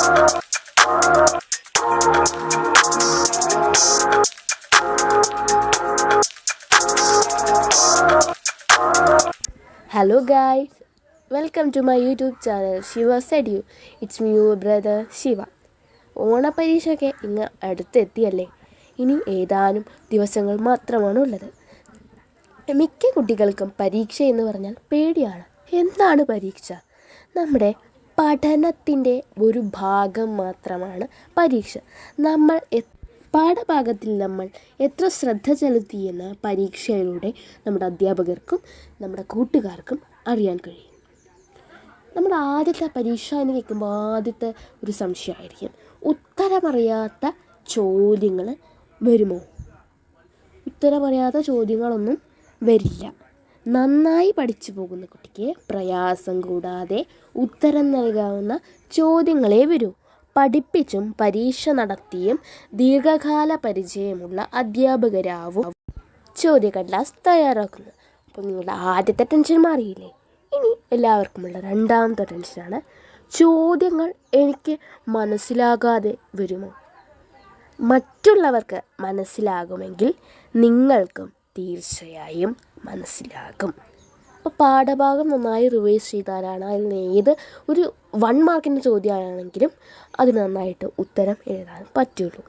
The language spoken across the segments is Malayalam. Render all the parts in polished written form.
Hello guys, welcome to my YouTube channel Shiva Sedu. It's me your brother Shiva. ഓണപരീക്ഷയൊക്കെ ഇങ്ങ് അടുത്തെത്തിയല്ലേ. ഇനി ഏതാനും ദിവസങ്ങൾ മാത്രമാണുള്ളത്. മിക്ക കുട്ടികൾക്കും പരീക്ഷ എന്ന് പറഞ്ഞാൽ പേടിയാണ്. എന്താണ് പരീക്ഷ? നമ്മുടെ പഠനത്തിൻ്റെ ഒരു ഭാഗം മാത്രമാണ് പരീക്ഷ. പാഠഭാഗത്തിൽ നമ്മൾ എത്ര ശ്രദ്ധ ചെലുത്തിയെന്ന് പരീക്ഷയിലൂടെ നമ്മുടെ അധ്യാപകർക്കും നമ്മുടെ കൂട്ടുകാർക്കും അറിയാൻ കഴിയും. നമ്മുടെ ആദ്യത്തെ പരീക്ഷ എന്ന് കേൾക്കുമ്പോൾ ആദ്യത്തെ ഒരു സംശയമായിരിക്കും, ഉത്തരമറിയാത്ത ചോദ്യങ്ങൾ വരുമോ? ഉത്തരമറിയാത്ത ചോദ്യങ്ങളൊന്നും വരില്ല. നന്നായി പഠിച്ചു പോകുന്ന കുട്ടിക്ക് പ്രയാസം കൂടാതെ ഉത്തരം നൽകാവുന്ന ചോദ്യങ്ങളേ വരൂ. പഠിപ്പിച്ചും പരീക്ഷ നടത്തിയും ദീർഘകാല പരിചയമുള്ള അധ്യാപകരാവും ചോദ്യക്കടലാസ് തയ്യാറാക്കുന്നത്. അപ്പോൾ നിങ്ങളുടെ ആദ്യത്തെ ടെൻഷൻ മാറിയില്ലേ? ഇനി എല്ലാവർക്കുമുള്ള രണ്ടാമത്തെ ടെൻഷനാണ്, ചോദ്യങ്ങൾ എനിക്ക് മനസ്സിലാകാതെ വരുമോ? മറ്റുള്ളവർക്ക് മനസ്സിലാകുമെങ്കിൽ നിങ്ങൾക്കും തീർച്ചയായും മനസ്സിലാകും. അപ്പോൾ പാഠഭാഗം നന്നായി റിവൈസ് ചെയ്താലാണ് അതിൽ ഏത് ഒരു 1 മാർക്കിൻ്റെ ചോദ്യമാണെങ്കിലും അത് നന്നായിട്ട് ഉത്തരം എഴുതാൻ പറ്റുള്ളൂ.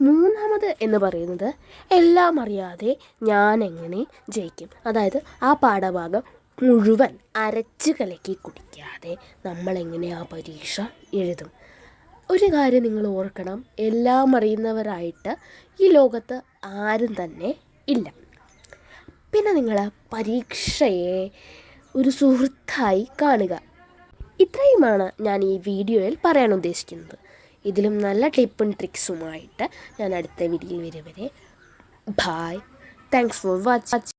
മൂന്നാമത് എന്ന് പറയുന്നത്, എല്ലാം അറിയാതെ ഞാൻ എങ്ങനെ ജയിക്കും? അതായത് ആ പാഠഭാഗം മുഴുവൻ അരച്ച് കലക്കി കുടിക്കാതെ നമ്മളെങ്ങനെ ആ പരീക്ഷ എഴുതും? ഒരു കാര്യം നിങ്ങൾ ഓർക്കണം, എല്ലാം അറിയുന്നവരായിട്ട് ഈ ലോകത്ത് ആരും തന്നെ ഇല്ല. പിന്നെ നിങ്ങൾ പരീക്ഷയെ ഒരു സുഹൃത്തായി കാണുക. ഇത്രയുമാണ് ഞാൻ ഈ വീഡിയോയിൽ പറയാൻ ഉദ്ദേശിക്കുന്നത്. ഇതിലും നല്ല ടിപ്പും ട്രിക്സുമായിട്ട് ഞാൻ അടുത്ത വീഡിയോയിൽ വരും വരെ. ബൈ. Thanks for watching.